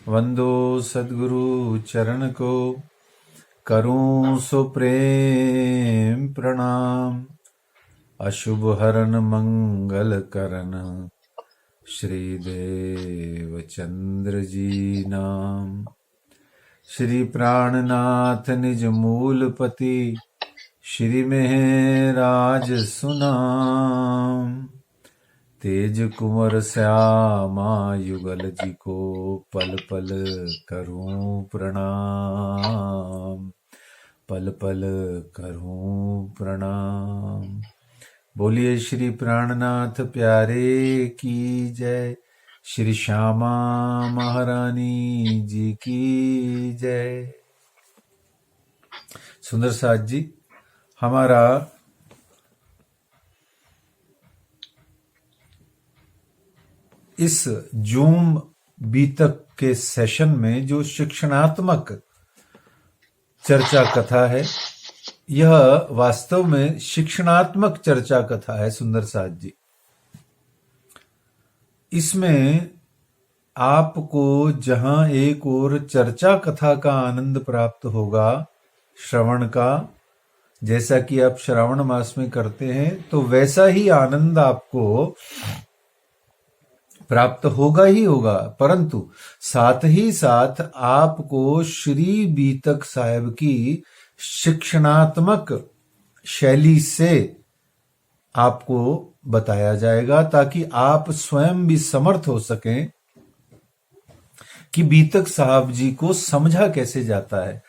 वंदो सद्गुरु चरण को, करूं सो प्रेम प्रणाम। अशुभ हरन मंगल करन, श्रीदेव चंद्र जी नाम। श्री प्राणनाथ निज मूलपति, श्री मेहराज सुनाम। तेज कुंवर श्यामा युगल जी को, पल पल करूं प्रणाम। पल पल करूं प्रणाम। बोलिए श्री प्राणनाथ प्यारे की जय। श्री श्यामा महारानी जी की जय। सुंदर साथ जी, हमारा इस जूम बीतक के सेशन में जो शिक्षणात्मक चर्चा कथा है, यह वास्तव में शिक्षणात्मक चर्चा कथा है। सुंदर साथ जी, इसमें आपको जहां एक ओर चर्चा कथा का आनंद प्राप्त होगा, श्रवण का, जैसा कि आप श्रावण मास में करते हैं, तो वैसा ही आनंद आपको प्राप्त होगा ही होगा, परंतु साथ ही साथ आपको श्री बीतक साहब की शिक्षणात्मक शैली से आपको बताया जाएगा, ताकि आप स्वयं भी समर्थ हो सकें कि बीतक साहब जी को समझा कैसे जाता है।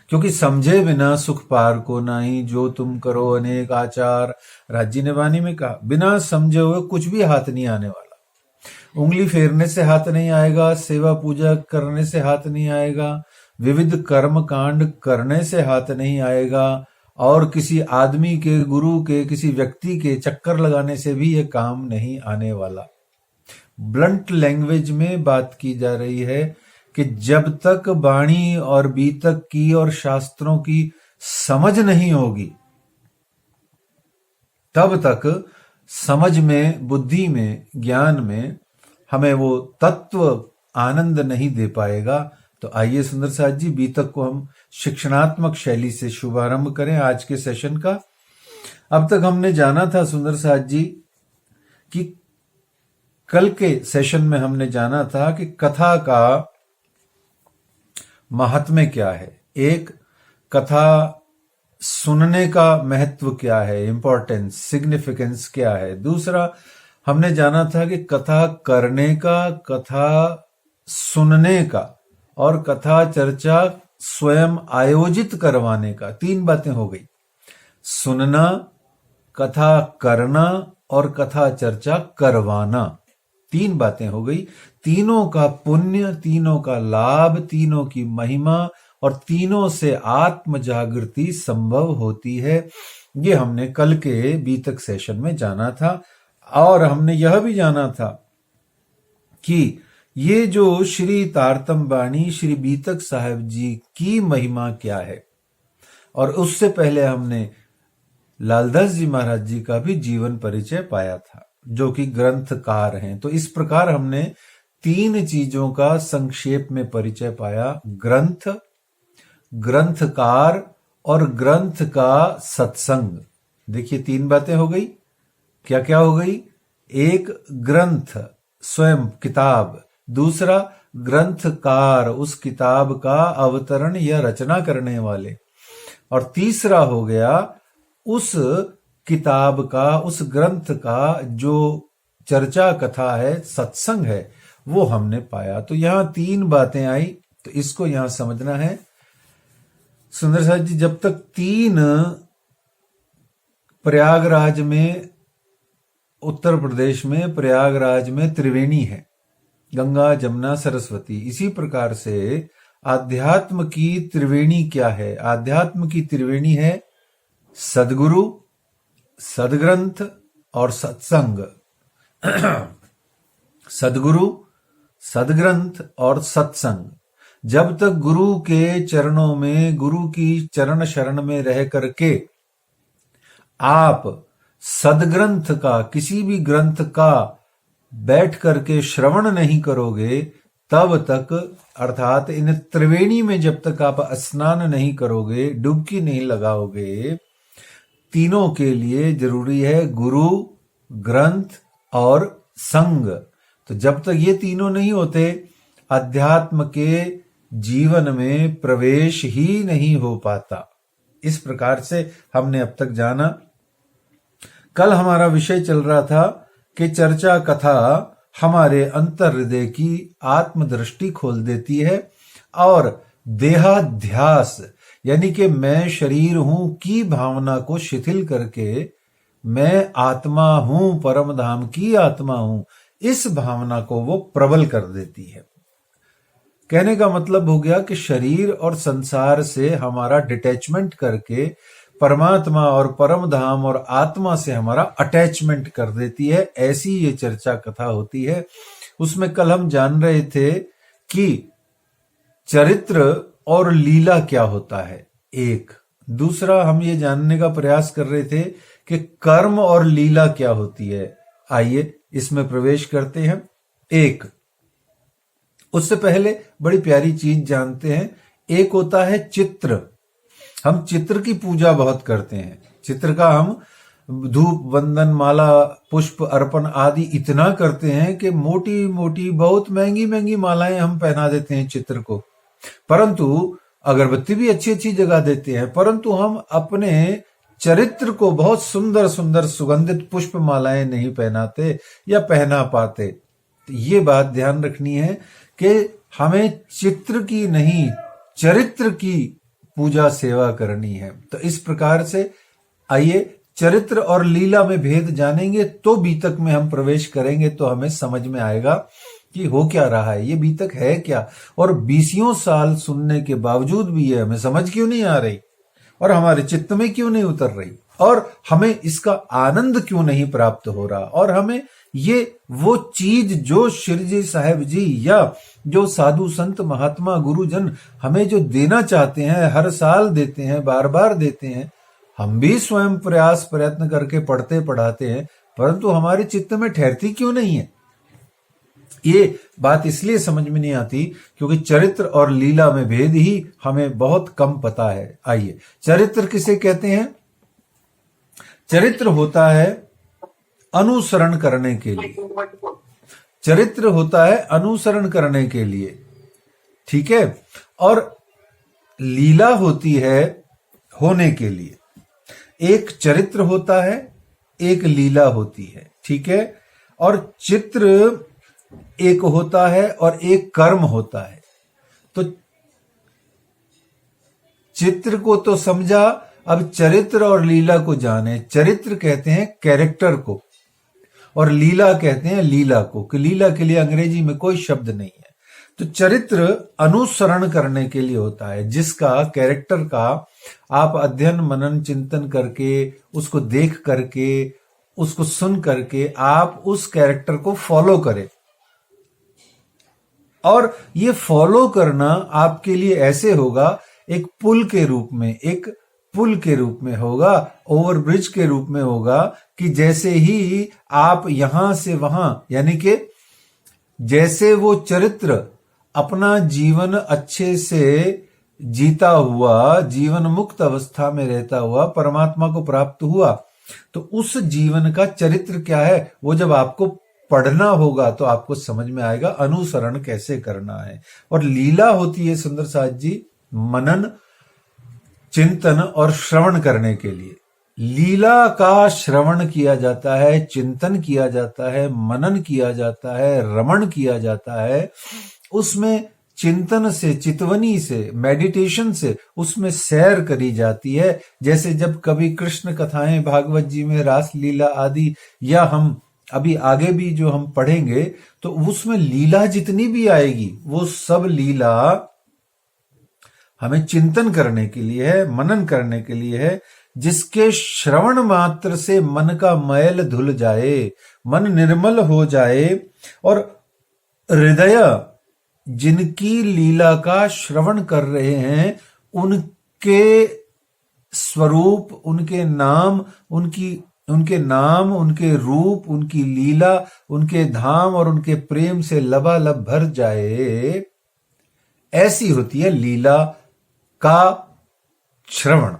क्योंकि समझे बिना सुख पार को नाही, जो तुम करो अनेक आचार, राज्य ने वाणी में कहा। बिना समझे हुए कुछ भी हाथ नहीं आने वाला। उंगली फेरने से हाथ नहीं आएगा, सेवा पूजा करने से हाथ नहीं आएगा, विविध कर्म कांड करने से हाथ नहीं आएगा, और किसी आदमी के, गुरु के, किसी व्यक्ति के चक्कर लगाने से भी यह काम नहीं आने वाला। ब्लंट लैंग्वेज में बात की जा रही है कि जब तक वाणी और बीतक की और शास्त्रों की समझ नहीं होगी, तब तक समझ में, बुद्धि में, ज्ञान में हमें वो तत्व आनंद नहीं दे पाएगा। तो आइए सुंदर साथ जी, बीतक को हम शिक्षणात्मक शैली से शुभारंभ करें आज के सेशन का। अब तक हमने जाना था सुंदर साथ जी कि कल के सेशन में हमने जाना था कि कथा का महात्म्य क्या है, एक कथा सुनने का महत्व क्या है, इंपॉर्टेंस, सिग्निफिकेंस क्या है। दूसरा हमने जाना था कि कथा करने का, कथा सुनने का और कथा चर्चा स्वयं आयोजित करवाने का। तीन बातें हो गई, सुनना, कथा करना और कथा चर्चा करवाना। तीन बातें हो गई। तीनों का पुण्य, तीनों का लाभ, तीनों की महिमा और तीनों से आत्म जागृति संभव होती है। ये हमने कल के बीतक सेशन में जाना था। और हमने यह भी जाना था कि ये जो श्री तारतम बाणी, श्री बीतक साहब जी की महिमा क्या है। और उससे पहले हमने लालदास जी महाराज जी का भी जीवन परिचय पाया था, जो कि ग्रंथकार हैं। तो इस प्रकार हमने तीन चीजों का संक्षेप में परिचय पाया, ग्रंथ, ग्रंथकार और ग्रंथ का सत्संग। देखिए तीन बातें हो गई। क्या क्या हो गई? एक ग्रंथ स्वयं किताब, दूसरा ग्रंथकार उस किताब का अवतरण या रचना करने वाले, और तीसरा हो गया उस किताब का, उस ग्रंथ का जो चर्चा कथा है, सत्संग है, वो हमने पाया। तो यहां तीन बातें आई, तो इसको यहां समझना है सुंदर साथ जी। जब तक तीन प्रयागराज में, उत्तर प्रदेश में प्रयागराज में त्रिवेणी है, गंगा जमुना सरस्वती, इसी प्रकार से आध्यात्म की त्रिवेणी क्या है? आध्यात्म की त्रिवेणी है सदगुरु, सदग्रंथ और सत्संग। सदगुरु, सदग्रंथ और सत्संग। जब तक गुरु के चरणों में, गुरु की चरण शरण में रह करके आप सदग्रंथ का, किसी भी ग्रंथ का बैठ करके श्रवण नहीं करोगे तब तक, अर्थात इन त्रिवेणी में जब तक आप स्नान नहीं करोगे, डुबकी नहीं लगाओगे, तीनों के लिए जरूरी है गुरु, ग्रंथ और संग। तो जब तक ये तीनों नहीं होते, अध्यात्म के जीवन में प्रवेश ही नहीं हो पाता। इस प्रकार से हमने अब तक जाना। कल हमारा विषय चल रहा था कि चर्चा कथा हमारे अंतर हृदय की आत्मदृष्टि खोल देती है और देहाध्यास यानी कि मैं शरीर हूं की भावना को शिथिल करके मैं आत्मा हूं, परम धाम की आत्मा हूं, इस भावना को वो प्रबल कर देती है। कहने का मतलब हो गया कि शरीर और संसार से हमारा डिटैचमेंट करके परमात्मा और परम धाम और आत्मा से हमारा अटैचमेंट कर देती है। ऐसी ये चर्चा कथा होती है। उसमें कल हम जान रहे थे कि चरित्र और लीला क्या होता है, एक। दूसरा हम ये जानने का प्रयास कर रहे थे कि कर्म और लीला क्या होती है। आइए इसमें प्रवेश करते हैं। एक, उससे पहले बड़ी प्यारी चीज जानते हैं। एक होता है चित्र। हम चित्र की पूजा बहुत करते हैं। चित्र का हम धूप, वंदन, माला, पुष्प अर्पण आदि इतना करते हैं कि मोटी मोटी बहुत महंगी महंगी मालाएं हम पहना देते हैं चित्र को। परंतु अगरबत्ती भी अच्छी अच्छी जगह देते हैं, परंतु हम अपने चरित्र को बहुत सुंदर सुंदर सुगंधित पुष्प मालाएं नहीं पहनाते या पहना पाते। तो ये बात ध्यान रखनी है कि हमें चित्र की नहीं, चरित्र की पूजा सेवा करनी है। तो इस प्रकार से आइए चरित्र और लीला में भेद जानेंगे तो बीतक में हम प्रवेश करेंगे, तो हमें समझ में आएगा कि हो क्या रहा है, ये बीतक है क्या, और 20 साल सुनने के बावजूद भी ये हमें समझ क्यों नहीं आ रही और हमारे चित्त में क्यों नहीं उतर रही और हमें इसका आनंद क्यों नहीं प्राप्त हो रहा। और हमें ये वो चीज जो शिरजी साहेब जी या जो साधु संत महात्मा गुरुजन हमें जो देना चाहते हैं, हर साल देते हैं, बार बार देते हैं, हम भी स्वयं प्रयास प्रयत्न करके पढ़ते पढ़ाते हैं, परंतु हमारे चित्त में ठहरती क्यों नहीं है। ये बात इसलिए समझ में नहीं आती क्योंकि चरित्र और लीला में भेद ही हमें बहुत कम पता है। आइए, चरित्र किसे कहते हैं? चरित्र होता है अनुसरण करने के लिए। चरित्र होता है अनुसरण करने के लिए, ठीक है, और लीला होती है होने के लिए। एक चरित्र होता है, एक लीला होती है, ठीक है। और चित्र एक होता है और एक कर्म होता है। तो चित्र को तो समझा, अब चरित्र और लीला को जाने। चरित्र कहते हैं कैरेक्टर को और लीला कहते हैं लीला को, कि लीला के लिए अंग्रेजी में कोई शब्द नहीं है। तो चरित्र अनुसरण करने के लिए होता है, जिसका कैरेक्टर का आप अध्ययन मनन चिंतन करके, उसको देख करके, उसको सुन करके आप उस कैरेक्टर को फॉलो करें। और ये फॉलो करना आपके लिए ऐसे होगा, एक पुल के रूप में, एक पुल के रूप में होगा, ओवरब्रिज के रूप में होगा, कि जैसे ही आप यहां से वहां, यानी कि जैसे वो चरित्र अपना जीवन अच्छे से जीता हुआ, जीवन मुक्त अवस्था में रहता हुआ परमात्मा को प्राप्त हुआ, तो उस जीवन का चरित्र क्या है, वो जब आपको पढ़ना होगा तो आपको समझ में आएगा अनुसरण कैसे करना है। और लीला होती है सुंदर साथ जी मनन चिंतन और श्रवण करने के लिए। लीला का श्रवण किया जाता है, चिंतन किया जाता है, मनन किया जाता है, रमण किया जाता है। उसमें चिंतन से, चितवनी से, मेडिटेशन से उसमें सैर करी जाती है। जैसे जब कभी कृष्ण कथाएं भागवत जी में, रास लीला आदि, या हम अभी आगे भी जो हम पढ़ेंगे तो उसमें लीला जितनी भी आएगी वो सब लीला हमें चिंतन करने के लिए है, मनन करने के लिए है, जिसके श्रवण मात्र से मन का मैल धुल जाए, मन निर्मल हो जाए और हृदय जिनकी लीला का श्रवण कर रहे हैं उनके स्वरूप, उनके नाम, उनकी उनके नाम, उनके रूप, उनकी लीला, उनके धाम और उनके प्रेम से लबालब भर जाए, ऐसी होती है लीला का श्रवण,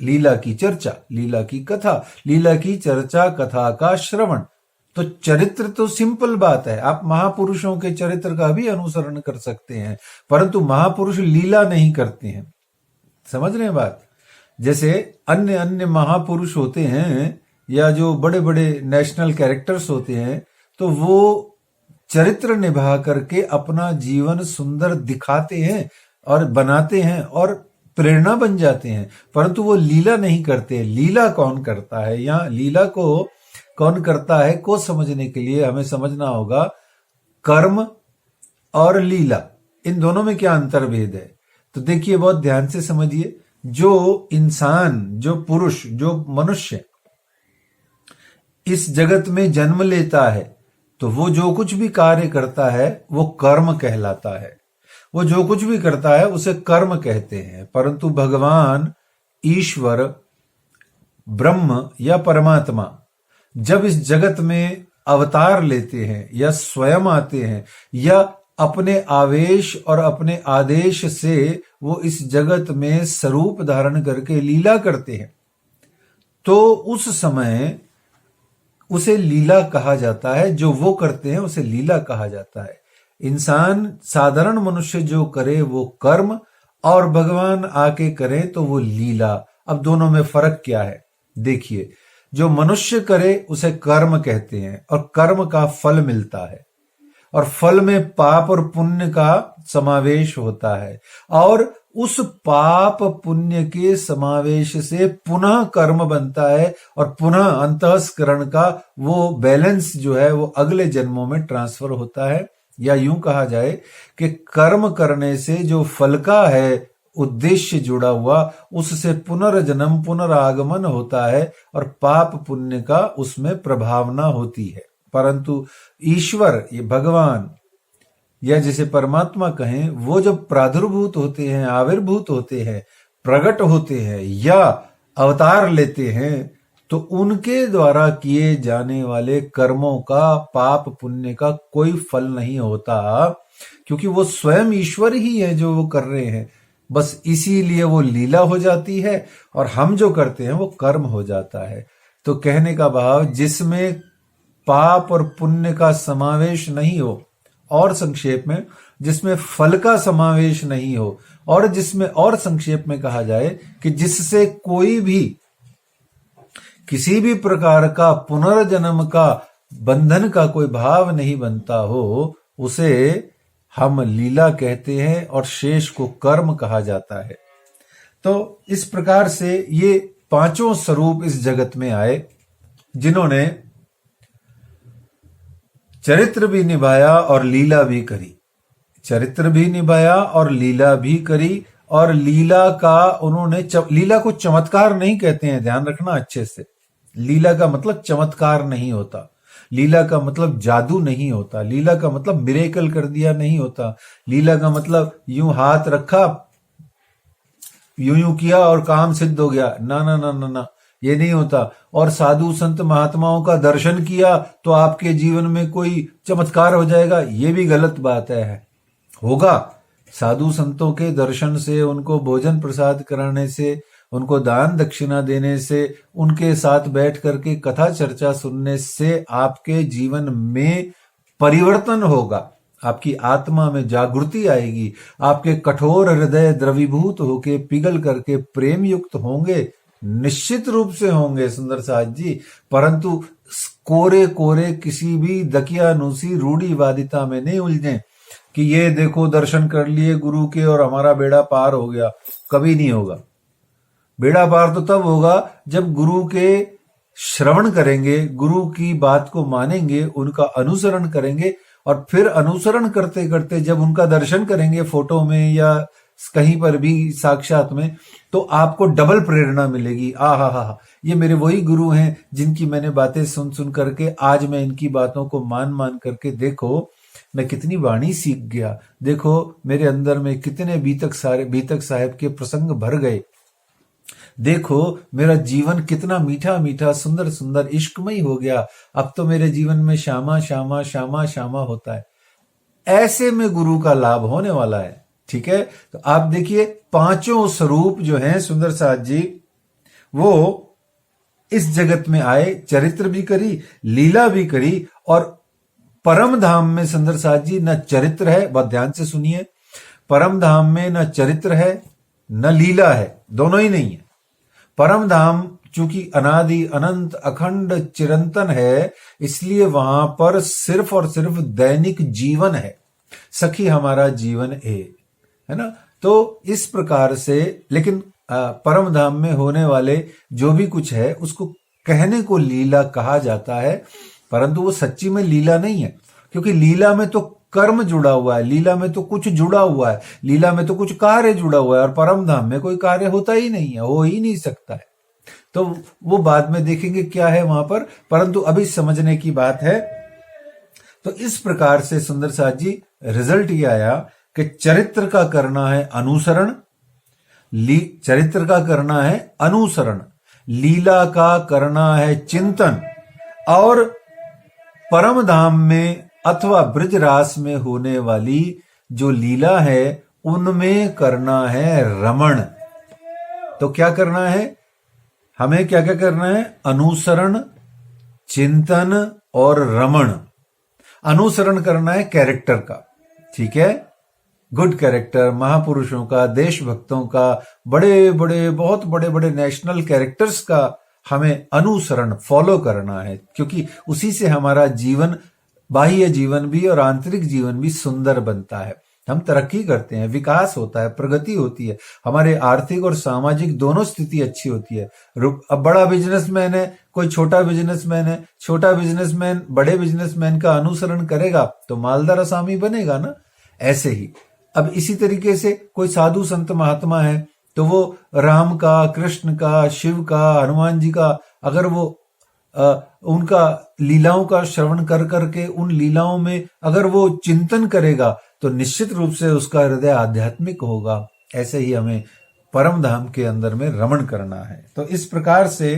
लीला की चर्चा, लीला की कथा, लीला की चर्चा, कथा का श्रवण। तो चरित्र तो सिंपल बात है, आप महापुरुषों के चरित्र का भी अनुसरण कर सकते हैं, परंतु महापुरुष लीला नहीं करते हैं। समझ रहे हैं बात? जैसे अन्य अन्य महापुरुष होते हैं या जो बड़े बड़े नेशनल कैरेक्टर्स होते हैं, तो वो चरित्र निभा करके अपना जीवन सुंदर दिखाते हैं और बनाते हैं और प्रेरणा बन जाते हैं, परंतु वो लीला नहीं करते। लीला कौन करता है? यहाँ लीला को कौन करता है को समझने के लिए हमें समझना होगा कर्म और लीला, इन दोनों में क्या अंतर्भेद है। तो देखिए, बहुत ध्यान से समझिए। जो इंसान, जो पुरुष, जो मनुष्य इस जगत में जन्म लेता है, तो वो जो कुछ भी कार्य करता है वो कर्म कहलाता है। वो जो कुछ भी करता है उसे कर्म कहते हैं। परंतु भगवान, ईश्वर, ब्रह्म या परमात्मा जब इस जगत में अवतार लेते हैं या स्वयं आते हैं या अपने आवेश और अपने आदेश से वो इस जगत में स्वरूप धारण करके लीला करते हैं, तो उस समय उसे लीला कहा जाता है। जो वो करते हैं उसे लीला कहा जाता है। इंसान, साधारण मनुष्य जो करे वो कर्म, और भगवान आके करें तो वो लीला। अब दोनों में फर्क क्या है? देखिए, जो मनुष्य करे उसे कर्म कहते हैं और कर्म का फल मिलता है, और फल में पाप और पुण्य का समावेश होता है, और उस पाप पुण्य के समावेश से पुनः कर्म बनता है और पुनः अंतःस्करण का वो बैलेंस जो है वो अगले जन्मों में ट्रांसफर होता है। या यूं कहा जाए कि कर्म करने से जो फल का है उद्देश्य जुड़ा हुआ, उससे पुनर्जन्म, पुनरागमन होता है और पाप पुण्य का उसमें प्रभावना होती है। परंतु ईश्वर, ये भगवान या जिसे परमात्मा कहें, वो जब प्रादुर्भूत होते हैं, आविर्भूत होते हैं, प्रकट होते हैं या अवतार लेते हैं, तो उनके द्वारा किए जाने वाले कर्मों का, पाप पुण्य का कोई फल नहीं होता, क्योंकि वो स्वयं ईश्वर ही है जो वो कर रहे हैं। बस इसीलिए वो लीला हो जाती है और हम जो करते हैं वो कर्म हो जाता है। तो कहने का भाव, जिसमें पाप और पुण्य का समावेश नहीं हो, और संक्षेप में जिसमें फल का समावेश नहीं हो, और जिसमें और संक्षेप में कहा जाए कि जिससे कोई भी किसी भी प्रकार का पुनर्जन्म का बंधन का कोई भाव नहीं बनता हो, उसे हम लीला कहते हैं और शेष को कर्म कहा जाता है। तो इस प्रकार से ये पांचों स्वरूप इस जगत में आए, जिन्होंने चरित्र भी निभाया और लीला भी करी। चरित्र भी निभाया और लीला भी करी, और लीला का उन्होंने लीला को चमत्कार नहीं कहते हैं, ध्यान रखना अच्छे से। लीला का मतलब चमत्कार नहीं होता, लीला का मतलब जादू नहीं होता, लीला का मतलब मिरेकल कर दिया नहीं होता, लीला का मतलब यूं हाथ रखा, यूं यूं किया और काम सिद्ध हो गया। ना ना ना ना ना, ये नहीं होता। और साधु संत महात्माओं का दर्शन किया तो आपके जीवन में कोई चमत्कार हो जाएगा, ये भी गलत बात है। होगा, साधु संतों के दर्शन से, उनको भोजन प्रसाद कराने से, उनको दान दक्षिणा देने से, उनके साथ बैठ करके कथा चर्चा सुनने से आपके जीवन में परिवर्तन होगा, आपकी आत्मा में जागृति आएगी, आपके कठोर हृदय द्रवीभूत होके पिघल करके प्रेम युक्त होंगे, निश्चित रूप से होंगे सुंदर साथ जी। परंतु कोरे कोरे किसी भी दकियानुसी रूढ़िवादिता में नहीं उलझें कि ये देखो दर्शन कर लिए गुरु के और हमारा बेड़ा पार हो गया। कभी नहीं होगा। बेड़ा पार तो तब होगा जब गुरु के श्रवण करेंगे, गुरु की बात को मानेंगे, उनका अनुसरण करेंगे, और फिर अनुसरण करते करते जब उनका दर्शन करेंगे फोटो में या कहीं पर भी साक्षात में, तो आपको डबल प्रेरणा मिलेगी। हा, ये मेरे वही गुरु हैं जिनकी मैंने बातें सुन सुन करके आज मैं इनकी बातों को मान मान करके देखो मैं कितनी वाणी सीख गया, देखो मेरे अंदर में कितने बीतक साहेब के प्रसंग भर गए। देखो मेरा जीवन कितना मीठा मीठा सुंदर सुंदर इश्कमय हो गया, अब तो मेरे जीवन में श्यामा श्यामा श्यामा श्यामा होता है। ऐसे में गुरु का लाभ होने वाला है। ठीक है, तो आप देखिए पांचों स्वरूप जो हैं सुंदर साथ जी, वो इस जगत में आए, चरित्र भी करी, लीला भी करी, और परम धाम में सुंदर साथ जी न चरित्र है, बहुत ध्यान से सुनिए, परम धाम में न चरित्र है न लीला है, दोनों ही नहीं है। परम धाम चूंकि अनादि अनंत अखंड चिरंतन है, इसलिए वहां पर सिर्फ और सिर्फ दैनिक जीवन है, सखी हमारा जीवन है ना। तो इस प्रकार से, लेकिन परम धाम में होने वाले जो भी कुछ है उसको कहने को लीला कहा जाता है, परंतु वो सच्ची में लीला नहीं है, क्योंकि लीला में तो कर्म जुड़ा हुआ है, लीला में तो कुछ जुड़ा हुआ है, लीला में तो कुछ कार्य जुड़ा हुआ है, और परम धाम में कोई कार्य होता ही नहीं है, हो ही नहीं सकता है। तो वो बाद में देखेंगे क्या है वहां पर, परंतु अभी समझने की बात है। तो इस प्रकार से सुंदर साथ जी रिजल्ट ये आया कि चरित्र का करना है अनुसरण, चरित्र का करना है अनुसरण, लीला का करना है चिंतन, और परम धाम में अथवा ब्रजरास में होने वाली जो लीला है उनमें करना है रमण। तो क्या करना है, हमें क्या क्या करना है, अनुसरण, चिंतन और रमण। अनुसरण करना है कैरेक्टर का, ठीक है, गुड कैरेक्टर, महापुरुषों का, देशभक्तों का, बड़े बड़े बहुत बड़े बड़े नेशनल कैरेक्टर्स का हमें अनुसरण फॉलो करना है, क्योंकि उसी से हमारा जीवन, बाह्य जीवन भी और आंतरिक जीवन भी सुंदर बनता है। हम तरक्की करते हैं, विकास होता है, प्रगति होती है, हमारे आर्थिक और सामाजिक दोनों स्थिति अच्छी होती है। अब बड़ा बिजनेसमैन है, कोई छोटा बिजनेसमैन है, छोटा बिजनेसमैन बड़े बिजनेसमैन का अनुसरण करेगा तो मालदार असामी बनेगा ना। ऐसे ही अब इसी तरीके से कोई साधु संत महात्मा है तो वो राम का, कृष्ण का, शिव का, हनुमान जी का, अगर वो उनका लीलाओं का श्रवण कर करके उन लीलाओं में अगर वो चिंतन करेगा तो निश्चित रूप से उसका हृदय आध्यात्मिक होगा। ऐसे ही हमें परम धाम के अंदर में रमण करना है। तो इस प्रकार से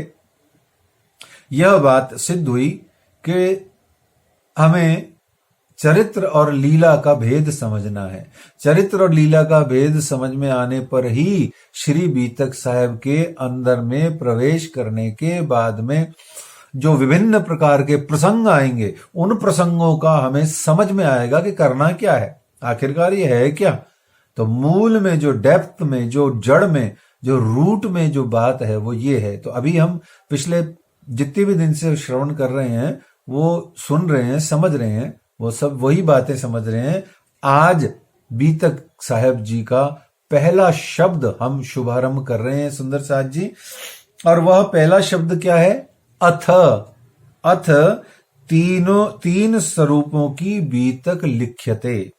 यह बात सिद्ध हुई कि हमें चरित्र और लीला का भेद समझना है। चरित्र और लीला का भेद समझ में आने पर ही श्री बीतक साहब के अंदर में प्रवेश करने के बाद में जो विभिन्न प्रकार के प्रसंग आएंगे, उन प्रसंगों का हमें समझ में आएगा कि करना क्या है, आखिरकार ये है क्या। तो मूल में जो डेप्थ में, जो जड़ में, जो रूट में जो बात है वो ये है। तो अभी हम पिछले जितने भी दिन से श्रवण कर रहे हैं वो सुन रहे हैं, समझ रहे हैं, वो सब वही बातें समझ रहे हैं। आज बीतक साहब जी का पहला शब्द हम शुभारंभ कर रहे हैं सुंदर साथ जी, और वह पहला शब्द क्या है, अथ। अथ तीन स्वरूपों की बीतक लिख्यते,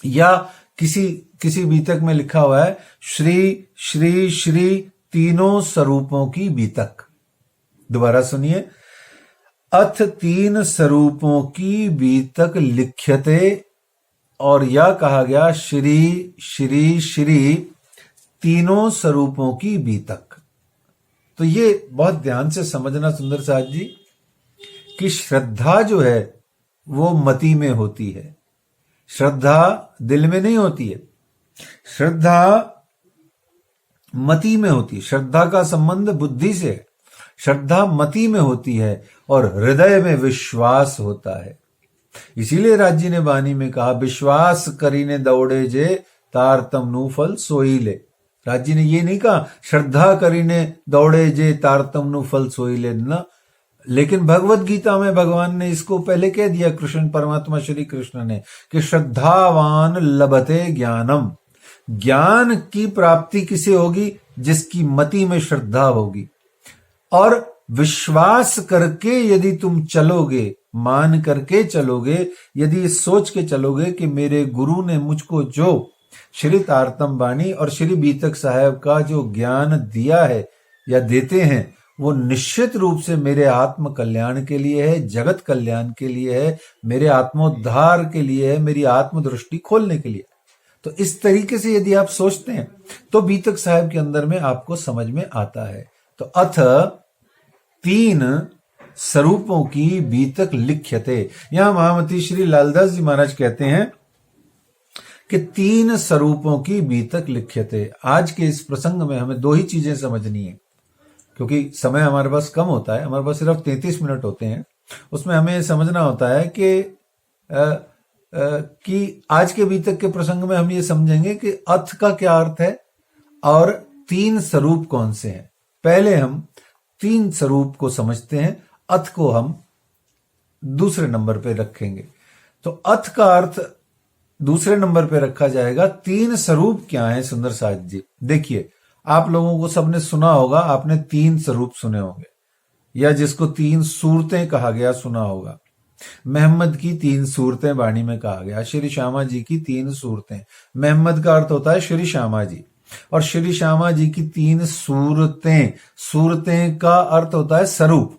या किसी बीतक में लिखा हुआ है श्री श्री श्री तीनों स्वरूपों की बीतक। दोबारा सुनिए, अथ तीन स्वरूपों की बीतक लिख्यते, और यह कहा गया श्री श्री श्री तीनों स्वरूपों की बीतक। तो ये बहुत ध्यान से समझना सुंदर साथ जी कि श्रद्धा जो है वो मति में होती है, श्रद्धा दिल में नहीं होती है, श्रद्धा मति में होती है। श्रद्धा का संबंध बुद्धि से है, श्रद्धा मति में होती है और हृदय में विश्वास होता है। इसीलिए राज जी ने वाणी में कहा, विश्वास करीने दौड़े जे तार तम नु फल सोई ले। राज जी ने ये नहीं कहा श्रद्धा करीने दौड़े जे तार तम नु फल सोई ले ना, लेकिन भगवत गीता में भगवान ने इसको पहले कह दिया, कृष्ण परमात्मा श्री कृष्ण ने, कि श्रद्धावान लभते ज्ञानम। ज्ञान की प्राप्ति किसे होगी, जिसकी मति में श्रद्धा होगी। और विश्वास करके यदि तुम चलोगे, मान करके चलोगे, यदि सोच के चलोगे कि मेरे गुरु ने मुझको जो श्री तारतम बाणी और श्री बीतक साहब का जो ज्ञान दिया है या देते हैं, वो निश्चित रूप से मेरे आत्म कल्याण के लिए है, जगत कल्याण के लिए है, मेरे आत्मोद्धार के लिए है, मेरी आत्म दृष्टि खोलने के लिए। तो इस तरीके से यदि आप सोचते हैं तो बीतक साहब के अंदर में आपको समझ में आता है। तो अथ 3 स्वरूपों की बीतक लिख्यते, यहां महामती श्री लालदास जी महाराज कहते हैं कि 3 स्वरूपों की बीतक लिख्यते। आज के इस प्रसंग में हमें 2 ही चीजें समझनी है, क्योंकि समय हमारे पास कम होता है, हमारे पास सिर्फ 33 मिनट होते हैं। उसमें हमें समझना होता है कि आज के बीतक के प्रसंग में हम ये समझेंगे कि अथ का क्या अर्थ है और 3 स्वरूप कौन से हैं। पहले हम 3 स्वरूप को समझते हैं, अथ को हम दूसरे नंबर पे रखेंगे। तो अथ का अर्थ दूसरे नंबर पे रखा जाएगा। 3 स्वरूप क्या है सुंदर साथ जी? देखिए, आप लोगों को सबने सुना होगा, आपने 3 स्वरूप सुने होंगे, या जिसको 3 सूरतें कहा गया सुना होगा। मोहम्मद की 3 सूरतें वाणी में कहा गया, श्री श्यामा जी की 3 सूरतें। मोहम्मद का अर्थ होता है श्री श्यामा जी, और श्री श्यामा जी की 3 सूरतें, सूरतें का अर्थ होता है स्वरूप,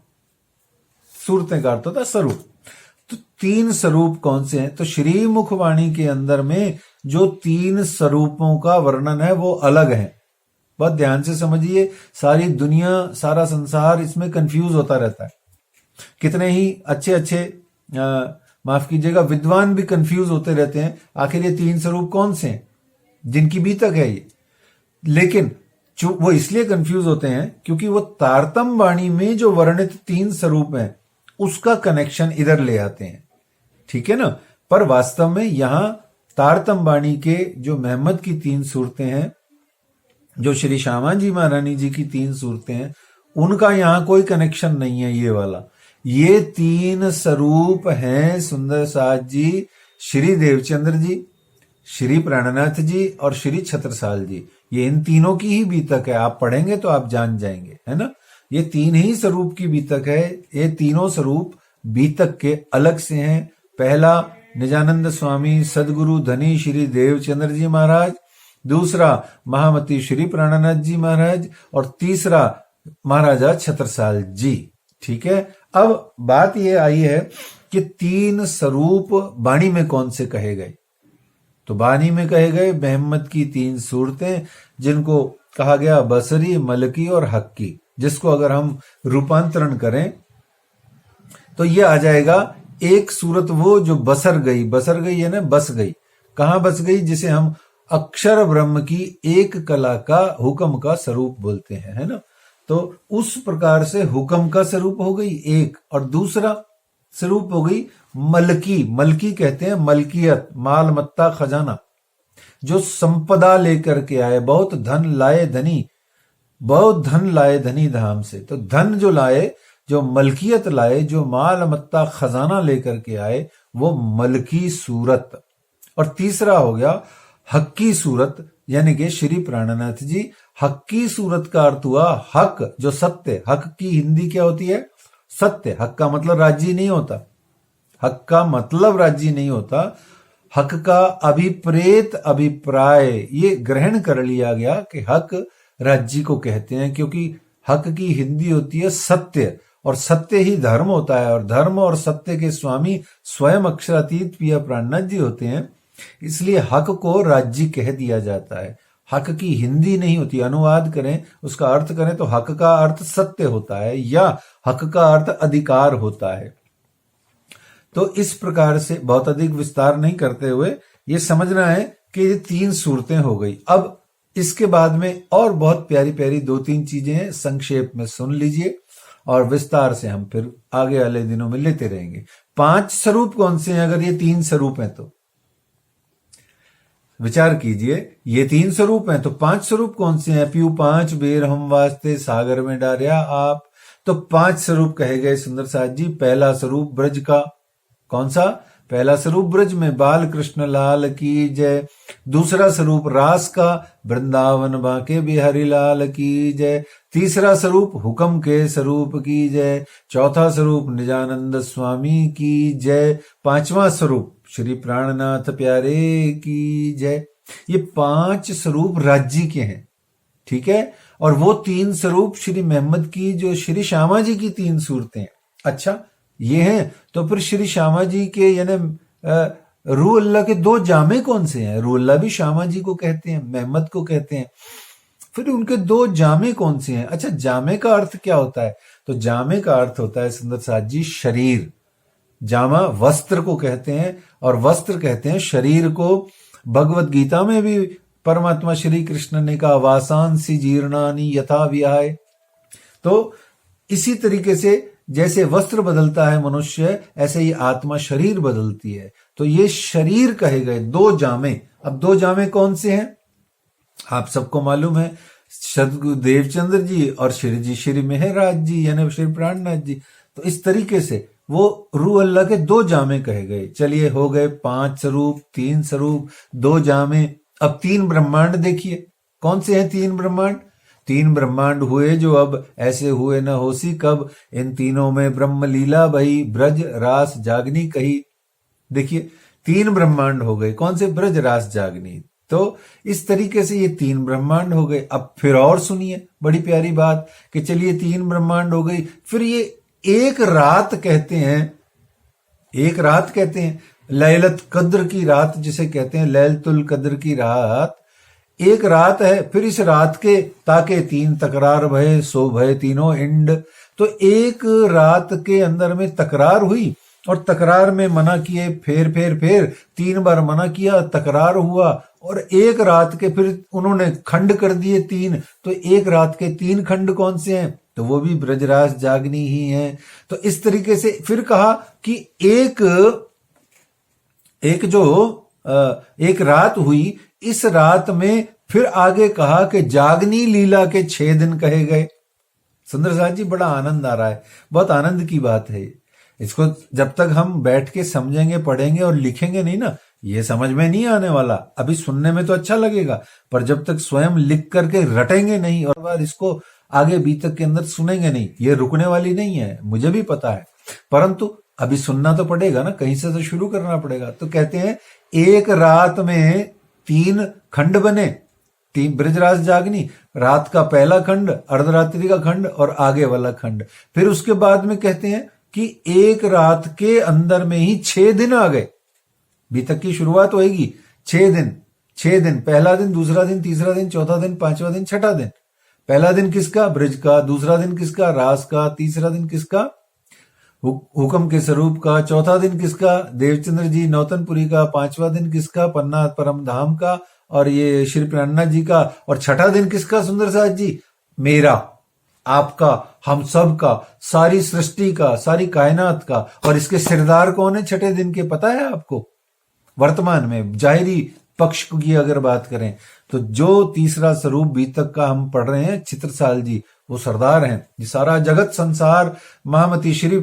सूरतें का अर्थ होता है स्वरूप। तो 3 स्वरूप कौन से हैं? तो श्री मुखवाणी के अंदर में जो 3 स्वरूपों का वर्णन है वो अलग है। बहुत ध्यान से समझिए, सारी दुनिया, सारा संसार इसमें कंफ्यूज होता रहता है। कितने ही अच्छे अच्छे माफ कीजिएगा विद्वान भी कंफ्यूज होते रहते हैं, आखिर ये 3 स्वरूप कौन से हैं जिनकी बीतक है ये। लेकिन वो इसलिए कंफ्यूज होते हैं क्योंकि वो तारतम वाणी में जो वर्णित 3 स्वरूप हैं उसका कनेक्शन इधर ले आते हैं, ठीक है ना। पर वास्तव में यहां तारतम वाणी के जो मोहम्मद की 3 सूरतें हैं, जो श्री श्यामा जी महारानी जी की 3 सूरतें हैं, उनका यहां कोई कनेक्शन नहीं है ये वाला। ये 3 स्वरूप हैं सुंदर साथ जी, श्री देवचंद्र जी, श्री प्राणनाथ जी और श्री छत्रसाल जी। ये इन तीनों की ही बीतक है, आप पढ़ेंगे तो आप जान जाएंगे, है ना। ये 3 ही स्वरूप की बीतक है। ये तीनों स्वरूप बीतक के अलग से हैं। पहला निजानंद स्वामी सदगुरु धनी श्री देवचंद्र जी महाराज, दूसरा महामती श्री प्राणनाथ जी महाराज, और तीसरा महाराजा छत्रसाल जी, ठीक है। अब बात यह आई है कि 3 स्वरूप वाणी में कौन से कहे गए? तो वाणी में कहे गए मोहम्मद की 3 सूरतें, जिनको कहा गया बसरी, मलकी और हक्की, जिसको अगर हम रूपांतरण करें तो ये आ जाएगा एक सूरत वो जो बसर गई, बसर गई है ना, बस गई। कहां बस गई? जिसे हम अक्षर ब्रह्म की एक कला का हुक्म का स्वरूप बोलते हैं, है ना। तो उस प्रकार से हुक्म का स्वरूप हो गई एक, और दूसरा स्वरूप हो गई मलकी। मलकी कहते हैं मलकियत, माल मत्ता खजाना, जो संपदा लेकर के आए, बहुत धन लाए धनी, बहुत धन लाए धनी धाम से। तो धन जो लाए, जो मलकियत लाए, जो माल मत्ता खजाना लेकर के आए, वो मलकी सूरत। और तीसरा हो गया हक्की सूरत, यानी कि श्री प्राणनाथ जी। हक्की सूरत का अर्थ हुआ हक, जो सत्य। हक की हिंदी क्या होती है? सत्य। हक का मतलब राज्य नहीं होता, हक का मतलब राज्य नहीं होता। हक का अभिप्रेत अभिप्राय ये ग्रहण कर लिया गया कि हक राज्य को कहते हैं, क्योंकि हक की हिंदी होती है सत्य, और सत्य ही धर्म होता है, और धर्म और सत्य के स्वामी स्वयं अक्षरातीत पिया प्राणनाथ जी होते हैं। इसलिए हक को राज्य कह दिया जाता है। हक की हिंदी नहीं होती, अनुवाद करें, उसका अर्थ करें तो हक का अर्थ सत्य होता है, या हक का अर्थ अधिकार होता है। तो इस प्रकार से बहुत अधिक विस्तार नहीं करते हुए ये समझना है कि ये 3 सूरतें हो गई। अब इसके बाद में और बहुत प्यारी प्यारी 2-3 चीजें हैं, संक्षेप में सुन लीजिए और विस्तार से हम फिर आगे वाले दिनों में लेते रहेंगे। 5 स्वरूप कौन से हैं? अगर ये 3 स्वरूप हैं तो विचार कीजिए, ये 3 स्वरूप हैं तो 5 स्वरूप कौन से हैं? प्यू 5 बेर हम वास्ते सागर में डारिया आप। तो 5 स्वरूप कहे गए सुंदर साथ जी। पहला स्वरूप ब्रज का, कौन सा? पहला स्वरूप ब्रज में बाल कृष्ण लाल की जय। दूसरा स्वरूप रास का, वृंदावन बांके बिहारी लाल की जय। तीसरा स्वरूप हुक्म के स्वरूप की जय। चौथा स्वरूप निजानंद स्वामी की जय। 5वां स्वरूप श्री प्राणनाथ प्यारे की जय। ये 5 स्वरूप राज्य के हैं, ठीक है। और वो 3 स्वरूप श्री मोहम्मद की, जो श्री श्यामा जी की 3 सूरतें हैं। अच्छा, ये हैं। तो फिर श्री श्यामा जी के यानी रू अल्लाह के दो जामे कौन से हैं? रू अल्लाह भी श्यामा जी को कहते हैं, मेहमद को कहते हैं, फिर उनके दो जामे कौन से हैं? अच्छा, जामे का अर्थ क्या होता है? तो जामे का अर्थ होता है सुंदर साथ जी शरीर। जामा वस्त्र को कहते हैं और वस्त्र कहते हैं शरीर को। भगवत गीता में भी परमात्मा श्री कृष्ण ने कहा वासांसी जीर्णानि यथा विहाय। तो इसी तरीके से जैसे वस्त्र बदलता है मनुष्य, ऐसे ही आत्मा शरीर बदलती है। तो ये शरीर कहे गए दो जामे। अब दो जामे कौन से हैं? आप सबको मालूम है, सदगुरु देवचंद्र जी और श्री मेहराज जी यानी श्री प्राणनाथ जी। तो इस तरीके से वो रू अल्लाह के दो जामे कहे गए। चलिए, हो गए 5 स्वरूप, 3 स्वरूप, 2 जामे। अब 3 ब्रह्मांड देखिए, कौन से हैं 3 ब्रह्मांड? 3 ब्रह्मांड हुए जो अब ऐसे हुए न होसी कब, इन तीनों में ब्रह्म लीला भई, ब्रज रास जागनी कही। देखिए 3 ब्रह्मांड हो गए, कौन से? ब्रज रास जागनी। तो इस तरीके से ये 3 ब्रह्मांड हो गए। अब फिर और सुनिए बड़ी प्यारी बात कि चलिए 3 ब्रह्मांड हो गई, फिर ये एक रात कहते हैं, एक रात कहते हैं, लैलत कद्र की रात जिसे कहते हैं, लैलतुल कद्र की रात, एक रात है। फिर इस रात के ताके 3 तकरार भय, सो भय तीनों इंड। तो एक रात के अंदर में तकरार हुई और तकरार में मना किए, फिर 3 बार मना किया, तकरार हुआ और एक रात के फिर उन्होंने खंड कर दिए 3। तो एक रात के 3 खंड कौन से हैं? तो वो भी ब्रजराज जागनी ही है। तो इस तरीके से फिर कहा कि एक रात हुई, इस रात में फिर आगे कहा कि जागनी लीला के 6 दिन कहे गए। सुंदर साथ जी, बड़ा आनंद आ रहा है, बहुत आनंद की बात है। इसको जब तक हम बैठ के समझेंगे, पढ़ेंगे और लिखेंगे नहीं ना, ये समझ में नहीं आने वाला। अभी सुनने में तो अच्छा लगेगा, पर जब तक स्वयं लिख करके रटेंगे नहीं और बार इसको आगे बीतक के अंदर सुनेंगे नहीं, ये रुकने वाली नहीं है, मुझे भी पता है। परंतु अभी सुनना तो पड़ेगा ना, कहीं से तो शुरू करना पड़ेगा। तो कहते हैं एक रात में 3 खंड बने, 3 ब्रजराज जागनी, रात का पहला खंड, अर्धरात्रि का खंड और आगे वाला खंड। फिर उसके बाद में कहते हैं कि एक रात के अंदर में ही 6 दिन आ गए। बीतक की शुरुआत होगी 6 दिन, पहला दिन, दूसरा दिन, तीसरा दिन, चौथा दिन, 5वां दिन, 6ठा दिन। पहला दिन किसका? ब्रज का। दूसरा दिन किसका? रास का। तीसरा दिन किसका? हुक्म के स्वरूप का। चौथा दिन किसका? देवचंद्र जी नौतनपुरी का। 5वां दिन किसका? पन्ना परम धाम का और ये श्री प्राणनाथ जी का। और 6ठा दिन किसका? सुंदर साथ जी, मेरा, आपका, हम सब का, सारी सृष्टि का, सारी कायनात का। और इसके सिरदार कौन है 6ठे दिन के? पता है आपको? वर्तमान में जाहिरी पक्ष की अगर बात करें तो जो तीसरा स्वरूप बीतक का हम पढ़ रहे हैं, चित्रसाल जी, वो सरदार हैं। ये सारा जगत संसार महामती श्री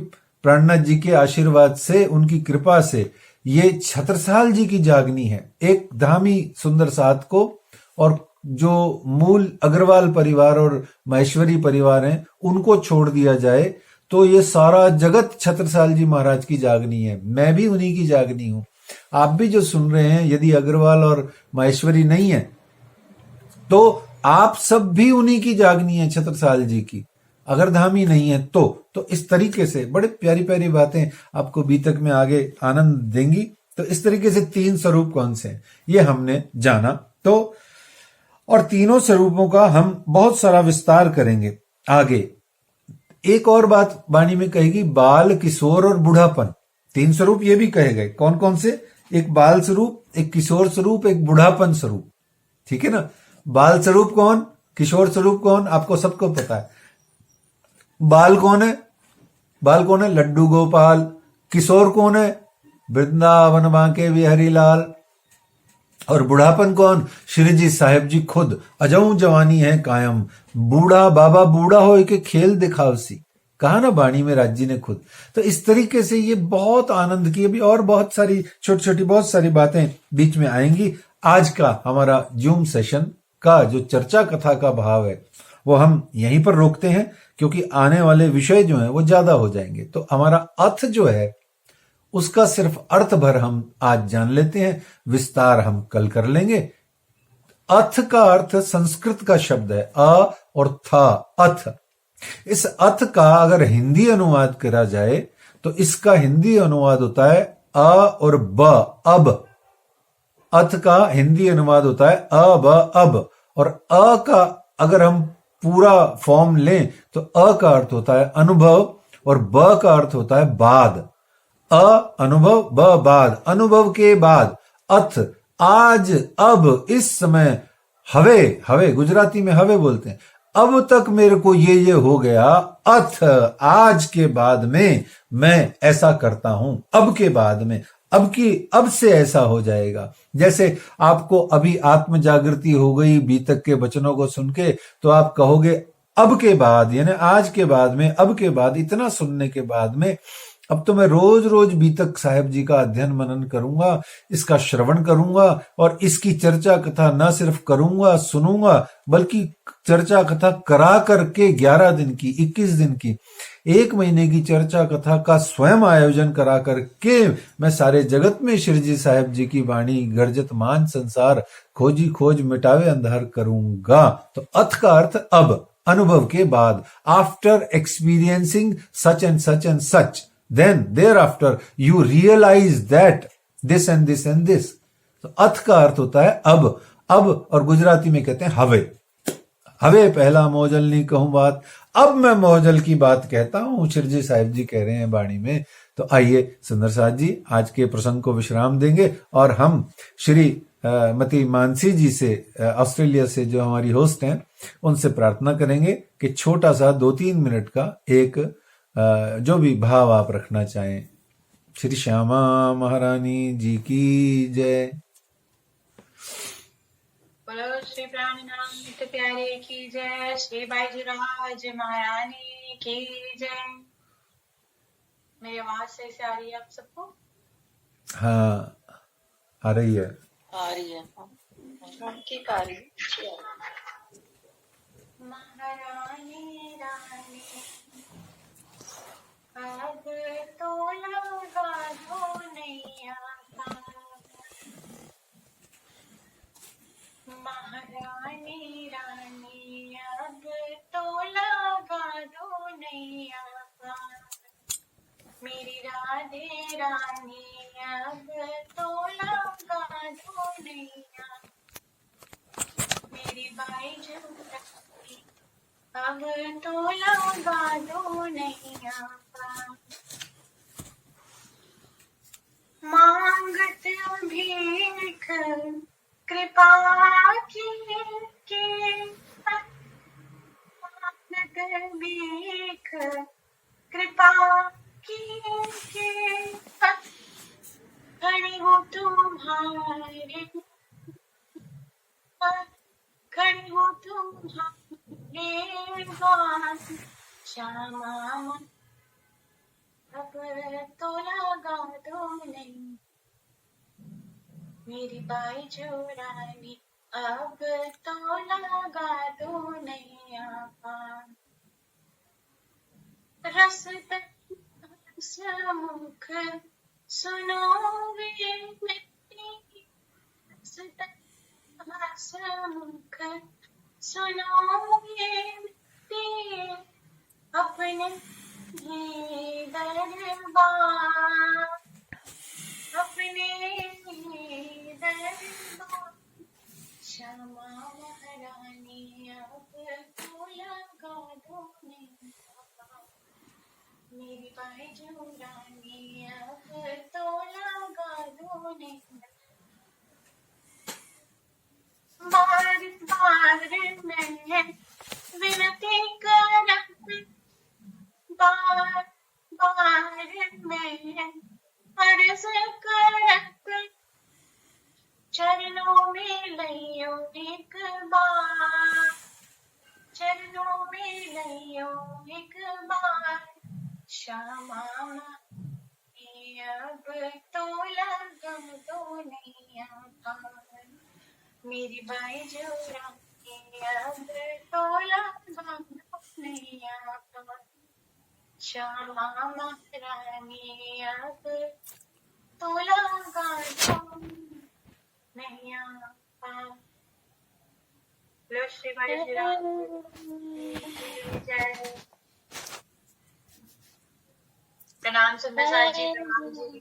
प्राणनाथ जी के आशीर्वाद से, उनकी कृपा से ये छत्रसाल जी की जागनी है। एक धामी सुंदर साथ को और जो मूल अग्रवाल परिवार और महेश्वरी परिवार हैं उनको छोड़ दिया जाए तो ये सारा जगत छत्रसाल जी महाराज की जागनी है। मैं भी उन्हीं की जागनी हूं। आप भी जो सुन रहे हैं, यदि अग्रवाल और महेश्वरी नहीं है तो आप सब भी उन्हीं की जागनी है, छत्रसाल जी की। अगर धामी नहीं है तो इस तरीके से बड़े प्यारी प्यारी बातें आपको बीतक में आगे आनंद देंगी। तो इस तरीके से 3 स्वरूप कौन से हैं ये हमने जाना। तो और तीनों स्वरूपों का हम बहुत सारा विस्तार करेंगे आगे। एक और बात वाणी में कहेगी, बाल, किशोर और बुढ़ापन। 3 स्वरूप ये भी कहे गए। कौन कौन से? एक बाल स्वरूप, एक किशोर स्वरूप, एक बुढ़ापन स्वरूप। ठीक है ना? बाल स्वरूप कौन, किशोर स्वरूप कौन, आपको सबको पता है। बाल कौन है? बाल कौन है? लड्डू गोपाल। किशोर कौन है? वृंदावन बांके बिहारी लाल। और बुढ़ापन कौन? श्री जी साहेब जी खुद। अजऊ जवानी है कायम, बूढ़ा बाबा बूढ़ा हो के खेल दिखावसी, कहा ना बाणी में राज जी ने खुद। तो इस तरीके से ये बहुत आनंद की, अभी और बहुत सारी छोटी छोटी बहुत सारी बातें बीच में आएंगी। आज का हमारा जूम सेशन का जो चर्चा कथा का भाव है वो हम यहीं पर रोकते हैं, क्योंकि आने वाले विषय जो हैं वो ज्यादा हो जाएंगे। तो हमारा अर्थ जो है उसका सिर्फ अर्थ भर हम आज जान लेते हैं, विस्तार हम कल कर लेंगे। अर्थ का अर्थ संस्कृत का शब्द है, अ और था, अथ। इस अथ का अगर हिंदी अनुवाद करा जाए तो इसका हिंदी अनुवाद होता है अ और ब, अब। अथ का हिंदी अनुवाद होता है अब, अब। और अ का अगर हम पूरा फॉर्म लें तो अ का अर्थ होता है अनुभव और ब का अर्थ होता है बाद। अ अनुभव, ब बाद, अनुभव के बाद। अथ आज, अब, इस समय। हवे, हवे गुजराती में हवे बोलते हैं। अब तक मेरे को ये हो गया। अथ आज के बाद में मैं ऐसा करता हूं। अब के बाद में, अब से ऐसा हो जाएगा। जैसे आपको अभी आत्म जागृति हो गई बीतक के वचनों को सुन के, तो आप कहोगे अब के बाद, यानी आज के बाद में, अब के बाद, इतना सुनने के बाद में अब तो मैं रोज रोज बीतक साहेब जी का अध्ययन मनन करूंगा, इसका श्रवण करूंगा और इसकी चर्चा कथा न सिर्फ करूंगा सुनूंगा, बल्कि चर्चा कथा करा करके 11 दिन की, 21 दिन की, 1 महीने की चर्चा कथा का स्वयं आयोजन करा करके मैं सारे जगत में श्री जी साहेब जी की वाणी गर्जत मान संसार खोजी खोज मिटावे अंधार करूंगा। तो अथ का अर्थ अब, अनुभव के बाद। After experiencing such and such and such, then thereafter you realize that this and this and this। तो अथ का अर्थ होता है अब, अब, और गुजराती में कहते हैं हवे। हवे पहला मोजल नहीं कहूं बात, अब मैं मोजल की बात कहता हूं, शिरजी साहिब जी कह रहे हैं वाणी में। तो आइए सुंदर साथ जी आज के प्रसंग को विश्राम देंगे और हम श्री मती मानसी जी से, ऑस्ट्रेलिया से जो हमारी होस्ट हैं, उनसे प्रार्थना करेंगे कि छोटा सा 2-3 मिनट का एक जो भी भाव आप रखना चाहें। श्री श्यामा महारानी जी की जय। बोलो श्री प्राणनाथ नित्य प्यारे की जय, श्री बाईजी राज महारानी की जय। मेरी आवाज सही से आ रही है आप सबको? हाँ आ रही है, आ रही है। ठीक आ रही है। महारानी रानी अब तो लगा दो नैया पार। महारानी रानी अब तो लगा दो नैया पार। मेरी राधे रानी अब तो लगा दो नैया। मेरी बाईजी रानी अब तो लगा दो नैया पार। मांगत भीख कृपा की, मांगत भीख कृपा की, खड़ी हूँ तुम्हारे, खड़ी हूँ तुम्हारे पास। श्यामा अब तो लगा दो नहीं। मेरी बाईजी रानी अब तो लगा दो नैया पार। रस मुख सुनोगे मेरी, रस मुख सुनोगे मेरी, अपने ही दरबार, अपने ही दरबार। श्यामा महारानी अब तो लगा दो नैया पार। मेरी बाईजी रानी अब तो लगा दो नैया। बार बार मैं विनती करती, बार बार मैं अर्ज करती, चरणों में लियो एक बार, चरणों में लियो एक बार। श्यामा अब तो लगा दो नैया पार। मेरी बाईजी रानी अब तो लगा दो नैया पार। श्यामा महारानी अब तो लगा दो नैया पार। लो श्री बाईजी रानी जय। प्रणाम सुंदर साथ जी, प्रणाम जी।